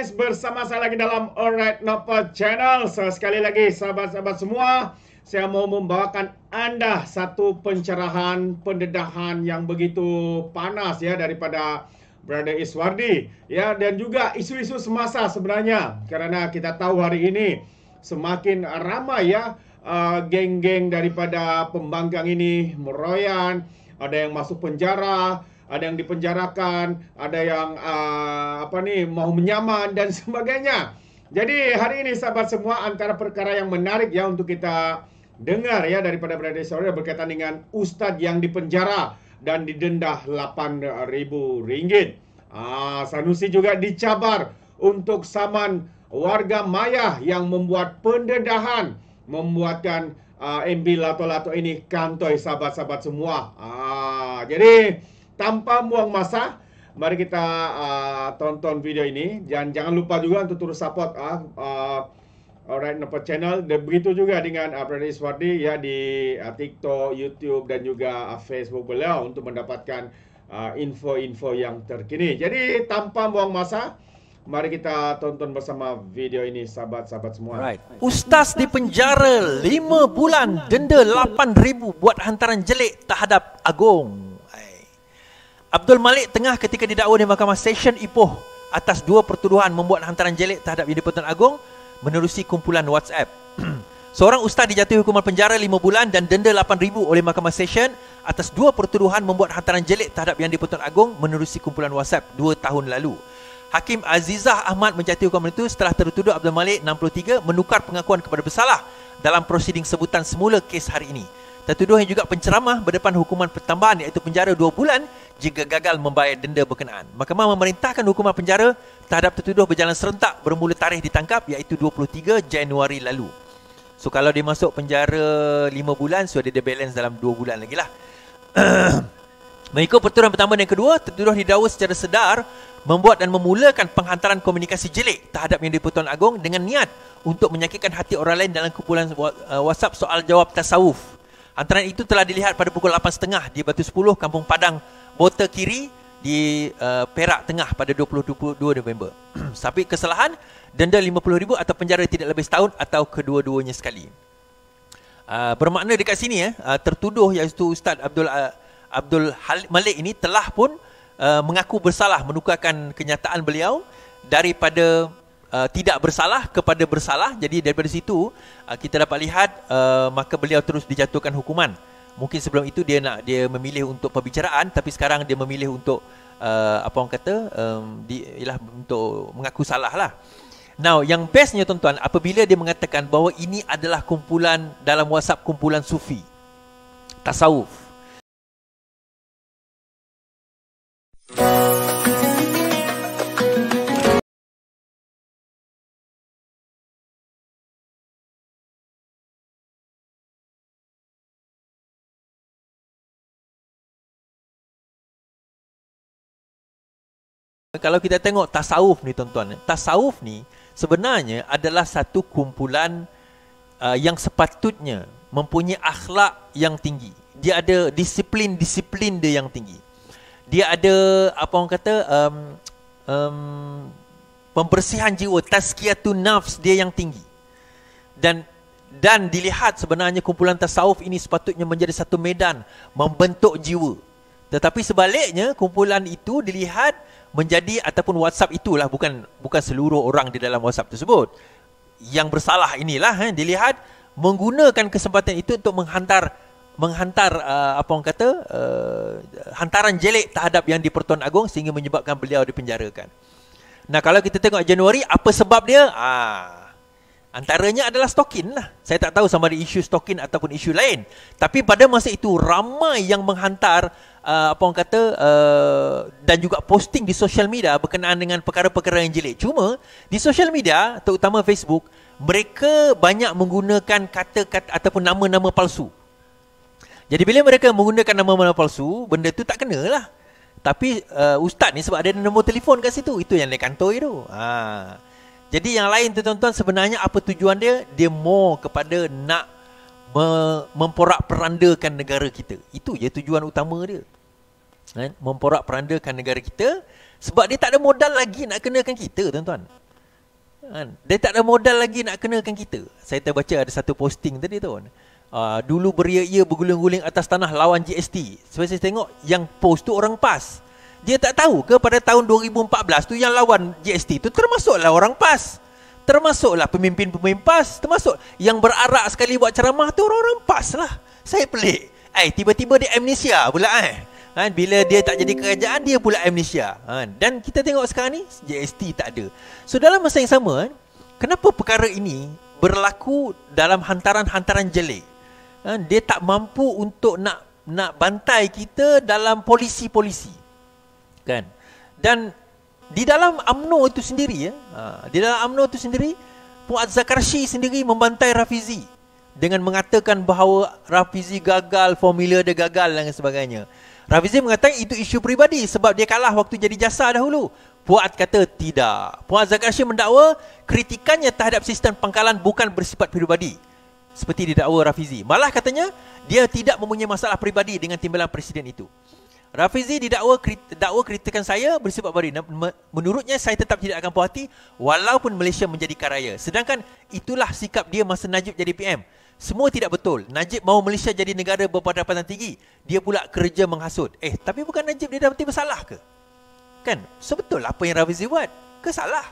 guys, bersama saya lagi dalam Alright Napa Channel. Sekali lagi sahabat-sahabat semua, saya mau membawakan anda satu pencerahan, pendedahan yang begitu panas ya daripada Brother Iswardi ya, dan juga isu-isu semasa sebenarnya. Karena kita tahu hari ini semakin ramai ya geng-geng daripada pembangkang ini meroyan, ada yang masuk penjara, ada yang dipenjarakan, ada yang mau menyaman dan sebagainya. Jadi hari ini sahabat semua, antara perkara yang menarik ya untuk kita dengar ya daripada Brother Iswardi berkaitan dengan ustadz yang dipenjara dan didenda Rp8.000. Sanusi juga dicabar untuk saman warga maya yang membuat pendedahan, membuatkan MB Lato-Lato ini kantoi sahabat-sahabat semua. Jadi tanpa buang masa, mari kita tonton video ini. Dan jangan lupa juga untuk terus support Alright Napa Channel. Dan begitu juga dengan Brother Iswardi ya di TikTok, YouTube dan juga Facebook beliau untuk mendapatkan info-info yang terkini. Jadi tanpa buang masa, mari kita tonton bersama video ini sahabat-sahabat semua. Right. Ustaz dipenjara 5 bulan, denda Rp8.000 buat hantaran jelik terhadap Agong. Abdul Malik Tengah ketika didakwa di Mahkamah Session Ipoh atas 2 pertuduhan membuat hantaran jelik terhadap Yang di-Pertuan Agong menerusi kumpulan WhatsApp. Seorang ustaz dijatuhi hukuman penjara 5 bulan dan denda Rp8.000 oleh Mahkamah Session atas 2 pertuduhan membuat hantaran jelik terhadap Yang di-Pertuan Agong menerusi kumpulan WhatsApp 2 tahun lalu. Hakim Azizah Ahmad menjatuhi hukuman itu setelah tertuduh Abdul Malik 63 menukar pengakuan kepada bersalah dalam prosiding sebutan semula kes hari ini. Tertuduh yang juga penceramah berdepan hukuman pertambahan iaitu penjara 2 bulan jika gagal membayar denda berkenaan. Mahkamah memerintahkan hukuman penjara terhadap tertuduh berjalan serentak bermula tarikh ditangkap iaitu 23 Januari lalu. So kalau dia masuk penjara 5 bulan, so dia ada balance dalam 2 bulan lagi lah. Mengikut pertuduhan pertama dan kedua, tertuduh didakwa secara sedar membuat dan memulakan penghantaran komunikasi jelik terhadap Yang di-Pertuan Agong dengan niat untuk menyakitkan hati orang lain dalam kumpulan WhatsApp soal jawab tasawuf. Hantaran itu telah dilihat pada pukul 8.30 di Batu 10, Kampung Padang, Bota Kiri di Perak Tengah pada 22 November. Tapi kesalahan, denda RM50,000 atau penjara tidak lebih setahun atau kedua-duanya sekali. Bermakna dekat sini tertuduh iaitu Ustaz Abdul Malik ini telah pun mengaku bersalah, menukarkan kenyataan beliau daripada tidak bersalah kepada bersalah. Jadi daripada situ kita dapat lihat maka beliau terus dijatuhkan hukuman. Mungkin sebelum itu dia memilih untuk perbicaraan, tapi sekarang dia memilih untuk untuk mengaku salah lah. Now, yang bestnya tuan-tuan, apabila dia mengatakan bahawa ini adalah kumpulan dalam WhatsApp, kumpulan sufi, tasawuf. Kalau kita tengok tasawuf ni tuan-tuan, tasawuf ni sebenarnya adalah satu kumpulan yang sepatutnya mempunyai akhlak yang tinggi. Dia ada disiplin dia yang tinggi. Dia ada pembersihan jiwa, tazkiyatun nafs dia yang tinggi. Dan dilihat sebenarnya kumpulan tasawuf ini sepatutnya menjadi satu medan membentuk jiwa. Tetapi sebaliknya kumpulan itu dilihat menjadi, ataupun WhatsApp itulah, bukan seluruh orang di dalam WhatsApp tersebut yang bersalah inilah dilihat menggunakan kesempatan itu untuk menghantar hantaran jelik terhadap Yang di-Pertuan Agong sehingga menyebabkan beliau dipenjarakan. Nah, kalau kita tengok Januari, apa sebab dia? Antaranya adalah stokin lah. Saya tak tahu sama ada isu stokin ataupun isu lain. Tapi pada masa itu ramai yang menghantar dan juga posting di sosial media berkenaan dengan perkara-perkara yang jelek. Cuma di sosial media, terutama Facebook, mereka banyak menggunakan kata-kata ataupun nama-nama palsu. Jadi bila mereka menggunakan nama-nama palsu, benda tu tak kena lah. Tapi ustaz ni sebab ada nombor telefon kat situ, itu yang dia kantoi tu. Jadi yang lain tu tuan-tuan, sebenarnya apa tujuan dia? Dia more kepada nak memporak-perandakan negara kita. Itu je tujuan utama dia. Memporak-perandakan negara kita sebab dia tak ada modal lagi nak kenakan kita tuan-tuan. Dia tak ada modal lagi nak kenakan kita. Saya terbaca ada satu posting tadi tu. Dulu beria-ia berguling-guling atas tanah lawan GST. Sebab saya tengok yang post tu orang PAS. Dia tak tahu ke pada tahun 2014 tu yang lawan GST tu termasuklah orang PAS. Termasuklah pemimpin-pemimpin PAS. Termasuk yang berarak sekali buat ceramah tu orang-orang PAS lah. Saya pelik. Tiba-tiba dia amnesia pula bila dia tak jadi kerajaan, dia pula amnesia. Dan kita tengok sekarang ni GST tak ada. So dalam masa yang sama, kenapa perkara ini berlaku dalam hantaran-hantaran jelek? Dia tak mampu untuk nak bantai kita dalam polisi-polisi, kan? Dan di dalam UMNO itu sendiri, di dalam UMNO itu sendiri, Puan Zakarshi sendiri membantai Rafizi dengan mengatakan bahawa Rafizi gagal, formula dia gagal dan sebagainya. Rafizi mengatakan itu isu peribadi sebab dia kalah waktu jadi jasa dahulu. Puat kata tidak. Puan Zakarshi mendakwa kritikannya terhadap sistem pangkalan bukan bersifat peribadi seperti didakwa Rafizi. Malah katanya dia tidak mempunyai masalah peribadi dengan timbalan presiden itu. Rafizi dakwa kritikan saya bersifat peribadi. Menurutnya saya tetap tidak akan puas hati walaupun Malaysia menjadi karaya. Sedangkan itulah sikap dia masa Najib jadi PM. Semua tidak betul. Najib mahu Malaysia jadi negara berpendapatan tinggi. Dia pula kerja menghasut. Tapi bukan Najib dia dah bersalah ke? Kan? So betul apa yang Rafizi buat? Ke salah?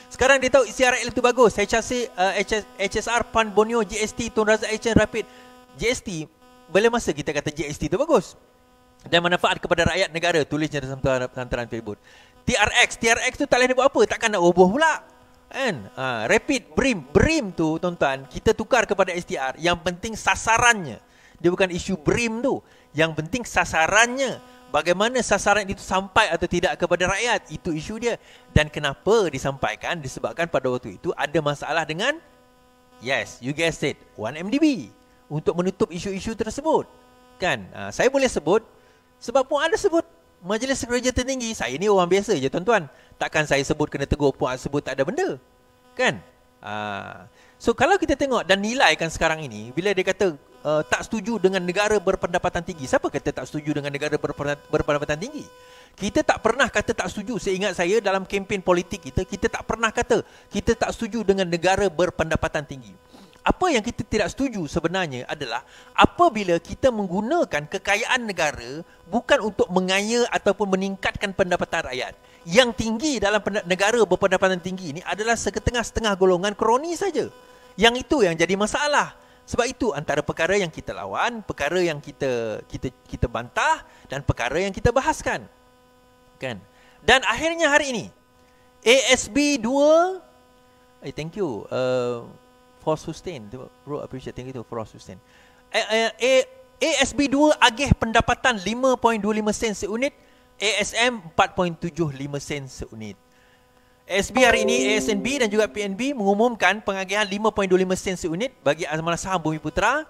Sekarang dia tahu isi RL itu bagus. HSR, PAN, Borneo, GST, Tun Razak Action Rapid. GST, bila masa kita kata GST itu bagus? Dan manfaat kepada rakyat negara. Tulisnya dalam hantaran Facebook. TRX tu tak boleh buat apa? Takkan nak roboh pula. Kan? Rapid, BRIM tu tuan-tuan, kita tukar kepada STR. Yang penting sasarannya. Dia bukan isu BRIM tu. Yang penting sasarannya. Bagaimana sasaran itu sampai atau tidak kepada rakyat, itu isu dia. Dan kenapa disampaikan? Disebabkan pada waktu itu ada masalah dengan, yes, you guessed it, 1MDB. Untuk menutup isu-isu tersebut. Kan? Saya boleh sebut, sebab pun ada sebut Majlis Kerja Tertinggi. Saya ni orang biasa je tuan-tuan. Takkan saya sebut kena tegur puan sebut tak ada benda. Kan? So kalau kita tengok dan nilaikan sekarang ini, bila dia kata tak setuju dengan negara berpendapatan tinggi. Siapa kata tak setuju dengan negara berpendapatan tinggi? Kita tak pernah kata tak setuju. Seingat saya dalam kempen politik kita tak pernah kata kita tak setuju dengan negara berpendapatan tinggi. Apa yang kita tidak setuju sebenarnya adalah apabila kita menggunakan kekayaan negara bukan untuk mengaya ataupun meningkatkan pendapatan rakyat. Yang tinggi dalam negara berpendapatan tinggi ini adalah setengah-setengah golongan kroni saja. Yang itu yang jadi masalah. Sebab itu antara perkara yang kita lawan, perkara yang kita bantah dan perkara yang kita bahaskan. Kan? Dan akhirnya hari ini ASB 2 thank you for sustain. Bro appreciate, thank you for sustain. ASB 2 agih pendapatan 5.25 sen seunit, ASM 4.75 sen seunit. ASB hari ini, ASNB dan juga PNB mengumumkan pengagihan 5.25 sen seunit bagi Amanah Saham Bumiputera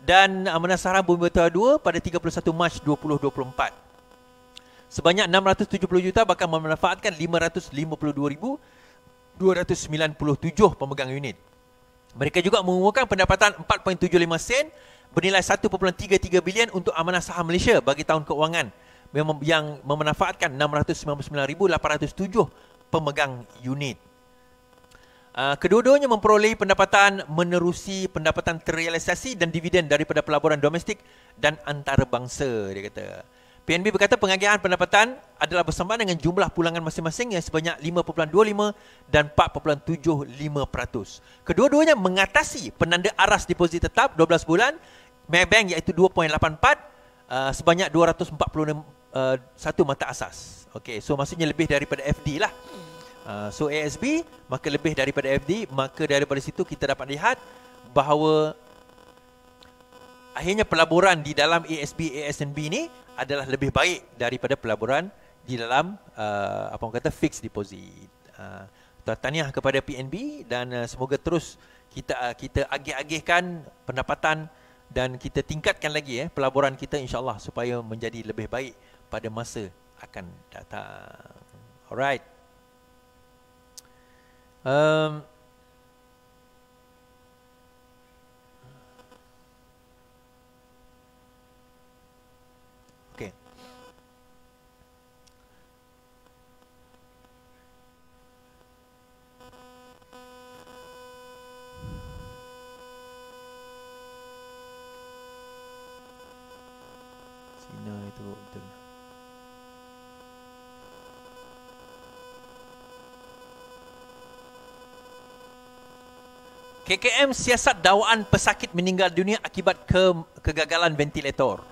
dan Amanah Saham Bumiputera 2 pada 31 Mac 2024. Sebanyak 670 juta bakal memanfaatkan 552,297 pemegang unit. Mereka juga mengumumkan pendapatan 4.75 sen bernilai 1.33 bilion untuk Amanah Saham Malaysia bagi tahun keuangan yang memanfaatkan 699,807 pemegang unit. Kedua-duanya memperoleh pendapatan menerusi pendapatan terrealisasi dan dividen daripada pelaburan domestik dan antarabangsa, dia kata. PNB berkata pengagihan pendapatan adalah bersamaan dengan jumlah pulangan masing-masing yang sebanyak 5.25 dan 4.75%. Kedua-duanya mengatasi penanda aras deposit tetap 12 bulan Maybank iaitu 2.84 sebanyak 241 mata asas. Okey, so maksudnya lebih daripada FD lah. So ASB maka lebih daripada FD, maka daripada situ kita dapat lihat bahawa akhirnya pelaburan di dalam ASB ASNB ni adalah lebih baik daripada pelaburan di dalam apa orang kata fixed deposit. Tahniah kepada PNB dan semoga terus kita agih-agihkan pendapatan dan kita tingkatkan lagi pelaburan kita insya-Allah supaya menjadi lebih baik pada masa akan datang. Alright. Okay. teruk betul. KKM siasat dakwaan pesakit meninggal dunia akibat kegagalan ventilator.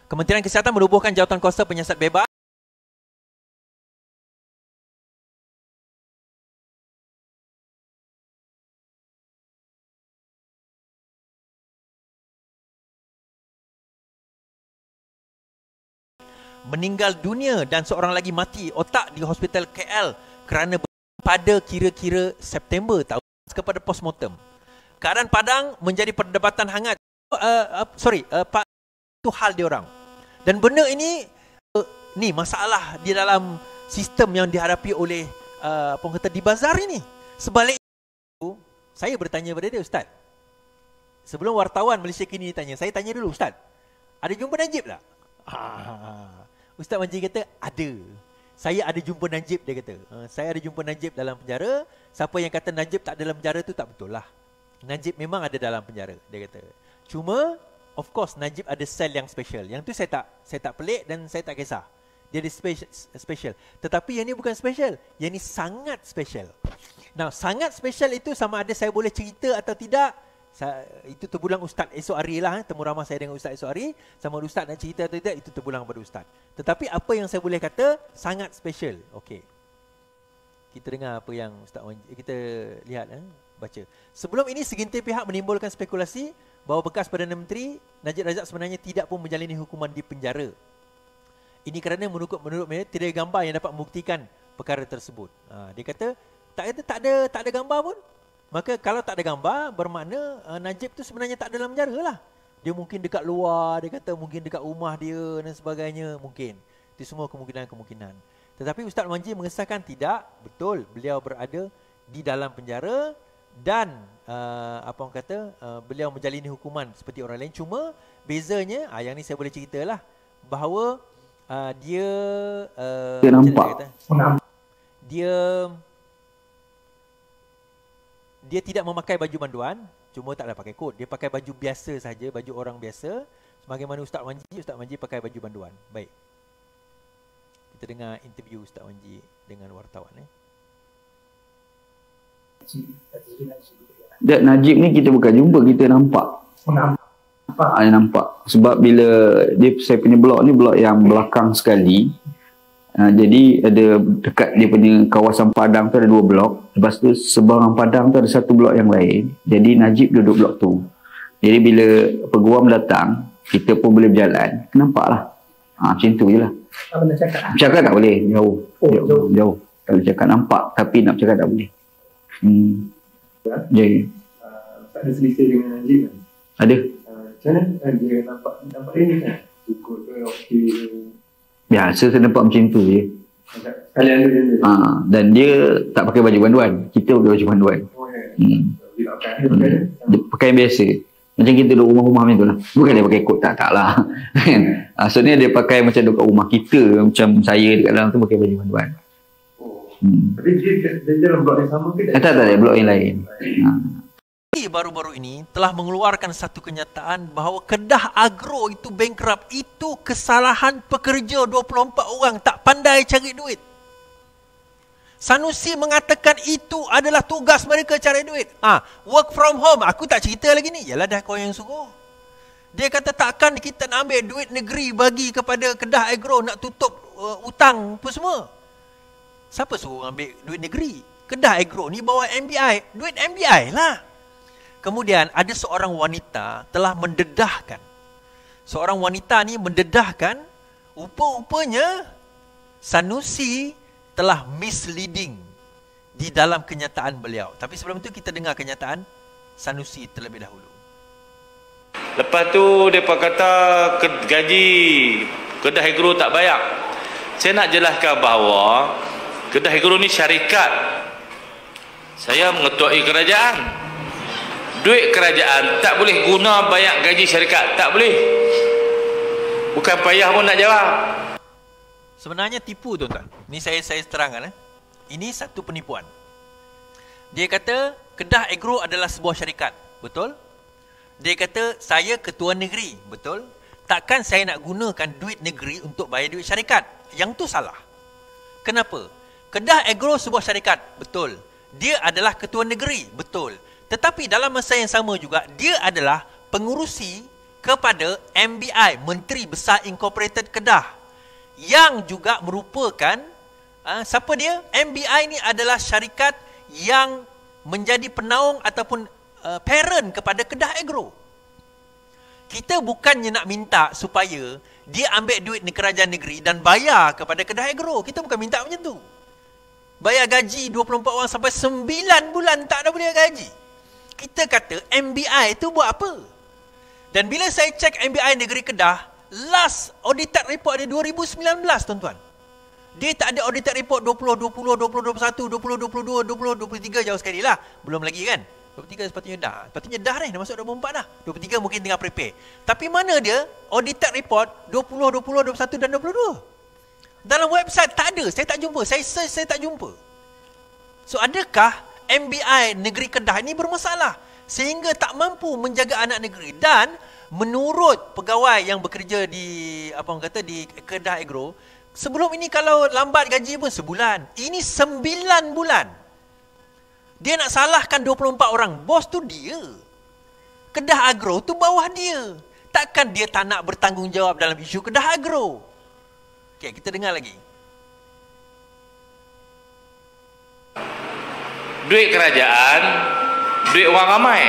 Kementerian Kesihatan menubuhkan jawatan kuasa penyiasat bebas meninggal dunia dan seorang lagi mati otak di Hospital KL kerana pada kira-kira September tahun kepada postmortem. Keadaan Padang menjadi perdebatan hangat. Itu hal dia orang. Dan benda ini ni masalah di dalam sistem yang dihadapi oleh di bazar ini. Sebaliknya saya bertanya kepada dia, Ustaz. Sebelum wartawan Malaysia Kini tanya, saya tanya dulu, Ustaz. Ada jumpa Najib tak? Ustaz Manji kata, ada. Saya ada jumpa Najib, dia kata. Saya ada jumpa Najib dalam penjara. Siapa yang kata Najib tak dalam penjara tu tak betul lah. Najib memang ada dalam penjara, dia kata. Cuma, of course, Najib ada sel yang special. Yang tu saya tak pelik dan saya tak kisah. Dia ada special. Tetapi yang ni bukan special. Yang ni sangat special. Nah, sangat special itu sama ada saya boleh cerita atau tidak. Itu terpulang Ustaz esok hari lah. Temu ramah saya dengan Ustaz esok hari. Sama Ustaz nak cerita atau tidak, itu terpulang pada Ustaz. Tetapi apa yang saya boleh kata, sangat special. Okey. Kita dengar apa yang Ustaz kita lihat, baca. Sebelum ini segelintir pihak menimbulkan spekulasi bahawa bekas Perdana Menteri Najib Razak sebenarnya tidak pun menjalani hukuman di penjara. Ini kerana menurut mereka tidak ada gambar yang dapat membuktikan perkara tersebut. Dia kata tak ada gambar pun. Maka kalau tak ada gambar, bermakna Najib tu sebenarnya tak dalam penjara lah. Dia mungkin dekat luar, dia kata mungkin dekat rumah dia dan sebagainya, mungkin. Itu semua kemungkinan-kemungkinan. Tetapi Ustaz Manji mengesahkan tidak, betul beliau berada di dalam penjara dan beliau menjalani hukuman seperti orang lain. Cuma bezanya, yang ni saya boleh ceritalah, bahawa dia nampak. Dia tidak memakai baju banduan, cuma tak ada pakai kot. Dia pakai baju biasa saja, baju orang biasa. Sebagaimana Ustaz Manji pakai baju banduan. Baik. Kita dengar interview Ustaz Manji dengan wartawan. Najib ni kita bukan jumpa, kita nampak. Nampak. Sebab bila saya punya blok ni blok yang belakang sekali. Jadi ada dekat dia punya kawasan Padang tu ada 2 blok. Lepas tu seberang Padang tu ada 1 blok yang lain. Jadi Najib duduk blok tu. Jadi bila peguam datang, kita pun boleh berjalan. Nampak lah. Macam tu je lah. Apa nak cakap? Cakap tak boleh. Jauh. Kalau cakap nampak, tapi nak cakap tak boleh. Jadi Tak ada selisih dengan Najib kan? ada. Macam mana dia nampak dia ni kan? Cukup ke, okey ke? Biasa saya nampak macam tu je. Kalian ada dia? Dan dia tak pakai baju banduan. Kita pakai baju banduan. Dia Pakai biasa. Macam kita duduk rumah-rumah macam tu lah. Bukan dia pakai kot, tak lah. Maksudnya dia pakai macam duduk kat rumah kita. Macam saya dekat dalam tu pakai baju banduan. Tapi dia dalam blok yang sama ke? Tak, blok yang lain. Baru-baru ini telah mengeluarkan satu kenyataan bahawa Kedah Agro itu bankrupt. Itu kesalahan pekerja 24 orang tak pandai cari duit. Sanusi mengatakan itu adalah tugas mereka cari duit. Work from home. Aku tak cerita lagi ni. Yalah dah kau yang suruh. Dia kata takkan kita nak ambil duit negeri bagi kepada Kedah Agro nak tutup hutang apa semua. Siapa suruh ambil duit negeri? Kedah Agro ni bawa MBI. Duit MBI lah. Kemudian ada seorang wanita telah mendedahkan. Seorang wanita ni mendedahkan, rupa-rupanya Sanusi telah misleading di dalam kenyataan beliau. Tapi sebelum itu kita dengar kenyataan Sanusi terlebih dahulu. Lepas tu mereka kata gaji Kedah Agro tak bayar. Saya nak jelaskan bahawa Kedah Agro ni syarikat. Saya mengetuai kerajaan. Duit kerajaan tak boleh guna bayar gaji syarikat. Tak boleh. Bukan payah pun nak jawab. Sebenarnya tipu tuan-tuan. Ini saya terangkan. Ini satu penipuan. Dia kata Kedah Agro adalah sebuah syarikat. Betul? Dia kata saya ketua negeri. Betul? takkan saya nak gunakan duit negeri untuk bayar duit syarikat. Yang tu salah. Kenapa? Kedah Agro sebuah syarikat, betul. Dia adalah ketua negeri, betul. Tetapi dalam masa yang sama juga, dia adalah pengurusi kepada MBI, Menteri Besar Incorporated Kedah, yang juga merupakan siapa dia? MBI ni adalah syarikat yang menjadi penaung ataupun parent kepada Kedah Agro. Kita bukannya nak minta supaya dia ambil duit kerajaan negeri dan bayar kepada Kedah Agro. Kita bukan minta macam tu. Bayar gaji 24 orang sampai 9 bulan tak ada boleh gaji. Kita kata MBI tu buat apa? Dan bila saya cek MBI Negeri Kedah, last audited report dia 2019, tuan-tuan. Dia tak ada audited report 2020, 2021, 2022, 2023 jauh sekali lah. Belum lagi kan? 23 sepatutnya dah. Sepatutnya dah dah masuk 24 dah. 23 mungkin tengah prepare. Tapi mana dia audited report 20, 20, 21 dan 22? Dalam website tak ada. Saya tak jumpa. Saya search, saya tak jumpa. So adakah MBI Negeri Kedah ini bermasalah sehingga tak mampu menjaga anak negeri? Dan menurut pegawai yang bekerja di di Kedah Agro, sebelum ini kalau lambat gaji pun sebulan. Ini 9 bulan. Dia nak salahkan 24 orang. Bos tu dia. Kedah Agro tu bawah dia. Takkan dia tak nak bertanggungjawab dalam isu Kedah Agro? Okay, kita dengar lagi. Duit kerajaan, duit orang ramai.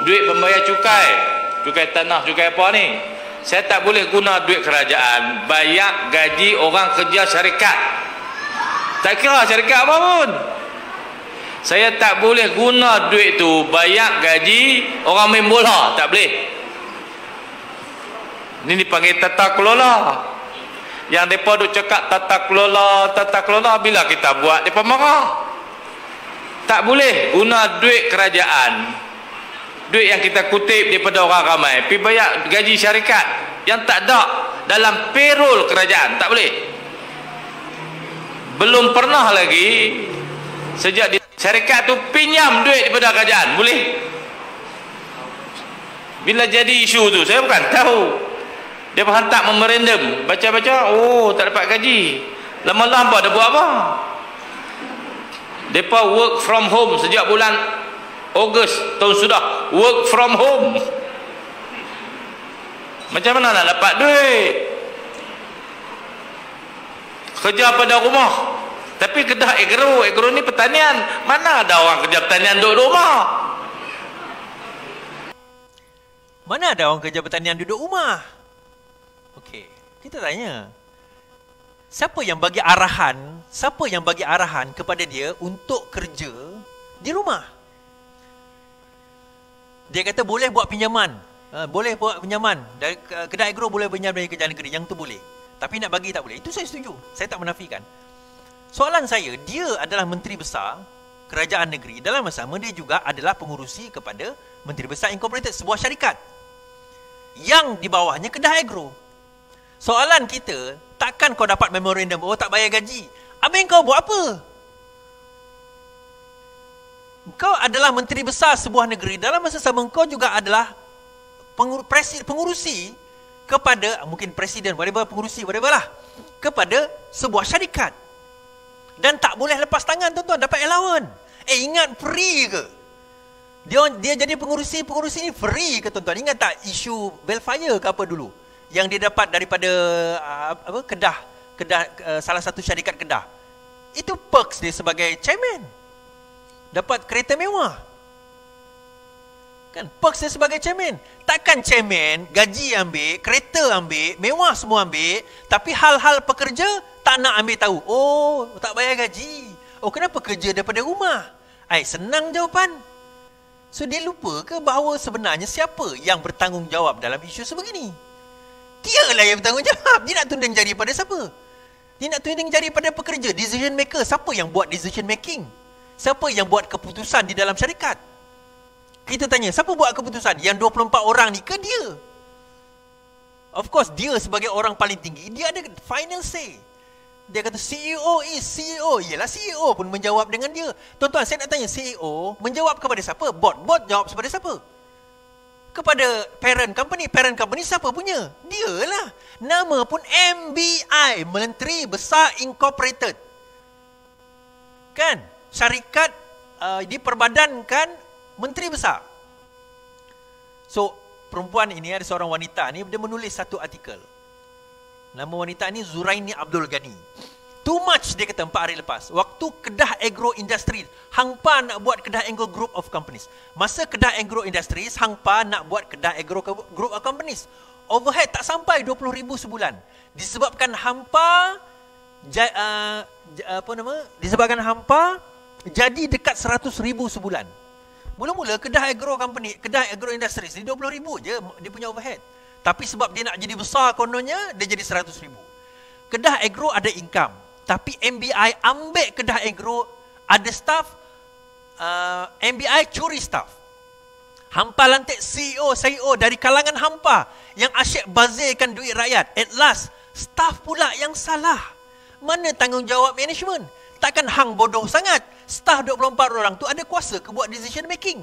Duit pembayar cukai. Cukai tanah, cukai apa ni. Saya tak boleh guna duit kerajaan bayar gaji orang kerja syarikat. Tak kira syarikat apa pun. Saya tak boleh guna duit tu bayar gaji orang main bola. Tak boleh. Ini dipanggil tata kelola. Yang mereka duk cakap tata kelola. Bila kita buat, mereka marah. Tak boleh guna duit kerajaan, duit yang kita kutip daripada orang ramai, pergi bayar gaji syarikat yang tak ada dalam payroll kerajaan. Tak boleh. Belum pernah lagi sejak syarikat tu pinjam duit daripada kerajaan. Boleh? Bila jadi isu tu, saya bukan tahu. Dia hantar memorandum, baca-baca, oh tak dapat gaji. Lama-lama dia buat apa? Mereka work from home sejak bulan Ogos tahun sudah. Work from home. Macam mana nak dapat duit? Kerja pada rumah. Tapi Kedah Agro ni pertanian. Mana ada orang kerja pertanian duduk rumah? Mana ada orang kerja pertanian duduk rumah? Okey, kita tanya. Siapa yang bagi arahan kepada dia untuk kerja di rumah? Dia kata boleh buat pinjaman. Boleh buat pinjaman. Dari Kedah Agro boleh pinjam dari kerajaan negeri. Yang tu boleh. Tapi nak bagi tak boleh. Itu saya setuju. Saya tak menafikan. Soalan saya, dia adalah Menteri Besar Kerajaan Negeri. Dalam masa sama, dia juga adalah pengurusi kepada Menteri Besar Incorporated, sebuah syarikat yang di bawahnya Kedah Agro. Soalan kita, takkan kau dapat memorandum, oh tak bayar gaji. Habis kau buat apa? Kau adalah Menteri Besar sebuah negeri. Dalam masa sama, kau juga adalah pengurusi kepada, mungkin presiden, pengurusi, lah, kepada sebuah syarikat. Dan tak boleh lepas tangan, tuan-tuan, dapat allowance. Ingat free ke? Dia jadi pengurusi ni free ke, tuan-tuan? Ingat tak isu Belfire ke apa dulu? Yang dia dapat daripada Kedah, salah satu syarikat Kedah. Itu perks dia sebagai chairman. Dapat kereta mewah. Kan perks dia sebagai chairman. Takkan chairman gaji ambil, kereta ambil, mewah semua ambil, tapi hal-hal pekerja tak nak ambil tahu. Oh, tak bayar gaji. Oh, kenapa kerja daripada rumah? Senang jawapan. So dia lupa ke bahawa sebenarnya siapa yang bertanggungjawab dalam isu sebegini? Dia lah yang bertanggungjawab. Dia nak tunding jari pada siapa? Dia nak tunding jari pada pekerja, decision maker. Siapa yang buat decision making? Siapa yang buat keputusan di dalam syarikat? Kita tanya, siapa buat keputusan? Yang 24 orang ni ke dia? Of course, dia sebagai orang paling tinggi, dia ada final say. Dia kata CEO is CEO. Yelah, CEO pun menjawab dengan dia. Tuan-tuan, saya nak tanya, CEO menjawab kepada siapa? Board jawab kepada siapa? kepada parent company. Parent company siapa punya? Dia lah. Nama pun MBI, Menteri Besar Incorporated. Kan? Syarikat diperbadankan Menteri Besar. So, perempuan ini, ada seorang wanita ni, dia menulis satu artikel. Nama wanita ni Zuraini Abdul Ghani. Too much, dia kata 4 hari lepas. Waktu Kedah Agro Industries, Hangpa nak buat Kedah Agro Group of Companies. Masa Kedah Agro Industries, Hangpa nak buat Kedah Agro Group of Companies. Overhead tak sampai 20,000 sebulan. Disebabkan Hangpa disebabkan Hangpa jadi dekat 100,000 sebulan. Mula-mula Kedah Agro Company, Kedah Agro Industries ni 20,000 je dia punya overhead. Tapi sebab dia nak jadi besar kononnya, dia jadi 100,000. Kedah Agro ada income, tapi MBI ambil Kedah Agro ada staff, MBI curi staff. Hampa lantik CEO dari kalangan Hampa yang asyik bazirkan duit rakyat. At last, staff pula yang salah. Mana tanggungjawab management? Takkan hang bodoh sangat. Staff 24 orang tu ada kuasa ke buat decision making.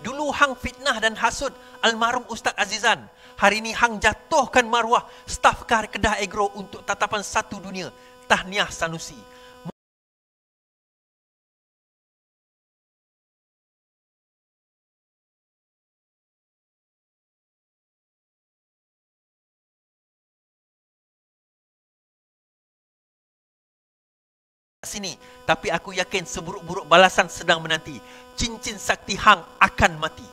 Dulu hang fitnah dan hasut almarhum Ustaz Azizan. Hari ini hang jatuhkan maruah staf Kedah Agro untuk tatapan satu dunia. Tahniah Sanusi. Sini, tapi aku yakin seburuk-buruk balasan sedang menanti. Cincin sakti hang akan mati.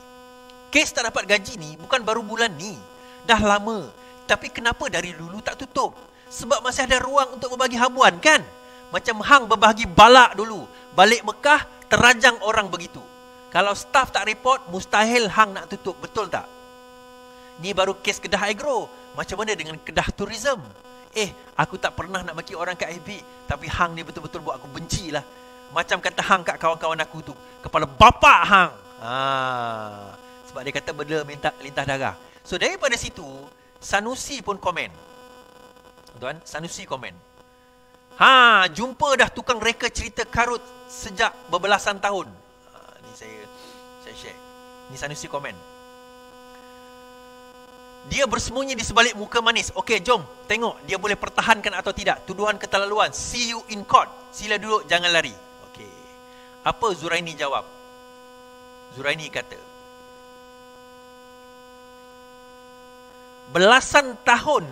Kes tak dapat gaji ni bukan baru bulan ni, dah lama. Tapi kenapa dari dulu tak tutup? Sebab masih ada ruang untuk berbagi habuan kan? Macam hang berbagi balak dulu. Balik Mekah terajang orang begitu. Kalau staf tak report, mustahil hang nak tutup, betul tak? Ni baru kes Kedah Agro. Macam mana dengan Kedah Tourism? Aku tak pernah nak maki orang kat FB, tapi hang ni betul-betul buat aku benci lah. Macam kata hang kat kawan-kawan aku tu, kepala bapak hang. Sebab dia kata benda lintah darah. So daripada situ, Sanusi pun komen. Tuan, Sanusi komen. Jumpa dah tukang reka cerita karut sejak berbelasan tahun. Ni saya share. Ni Sanusi komen. Dia bersembunyi di sebalik muka manis. Okey, jom tengok dia boleh pertahankan atau tidak tuduhan keterlaluan. See you in court. Sila duduk, jangan lari. Okey. Apa Zuraini jawab? Zuraini kata, belasan tahun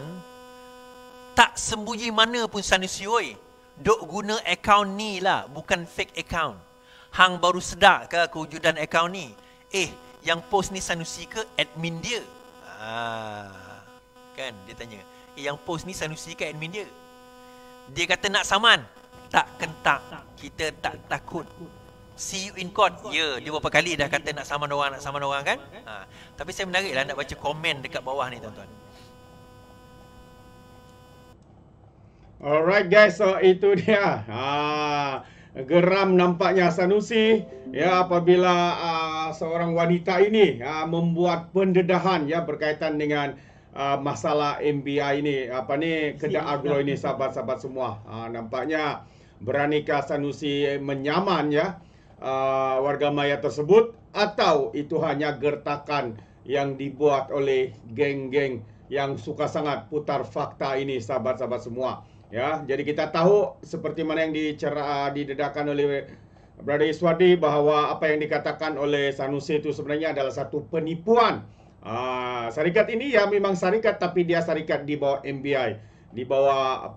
tak sembunyi mana pun Sanusi oi. Dok guna akaun ni lah, bukan fake account. Hang baru sedar ke kewujudan akaun ni? Yang post ni Sanusi ke admin dia? Kan dia tanya, yang post ni Sanusi ke admin dia? Dia kata nak saman. Tak kentak, kita tak takut. See you in court. Ya, dia berapa kali dah kata nak saman orang kan? Tapi saya menariklah nak baca komen dekat bawah ni tuan-tuan. Alright guys, so itu dia. Geram nampaknya Sanusi ya apabila seorang wanita ini membuat pendedahan ya berkaitan dengan masalah MBI ini, Kedah Agro ini, sahabat-sahabat semua. Nampaknya beranikah Sanusi menyaman ya warga maya tersebut, atau itu hanya gertakan yang dibuat oleh geng-geng yang suka sangat putar fakta ini, sahabat-sahabat semua. Ya, jadi kita tahu seperti mana yang didedahkan oleh Brother Iswadi bahawa apa yang dikatakan oleh Sanusi itu sebenarnya adalah satu penipuan. Syarikat ini ya memang syarikat, tapi dia syarikat di bawah MBI,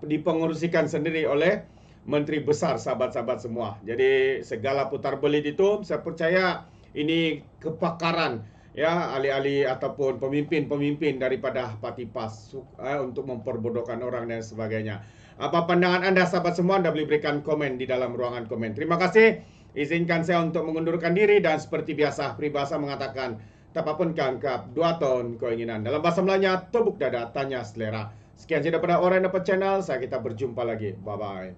dipengurusikan sendiri oleh Menteri Besar, sahabat-sahabat semua. Jadi segala putar belit itu saya percaya ini kepakaran ya ahli-ahli ataupun pemimpin-pemimpin daripada parti PAS untuk memperbodohkan orang dan sebagainya. Apa pandangan anda sahabat semua? Anda boleh berikan komen di dalam ruangan komen. Terima kasih. Izinkan saya untuk mengundurkan diri, dan seperti biasa peribahasa mengatakan tak apapun kangkap 2 ton keinginan. Dalam bahasa Melayanya, tebuk dada, tanya selera. Sekian saja daripada Orang Dapat Channel. Kita berjumpa lagi. Bye-bye.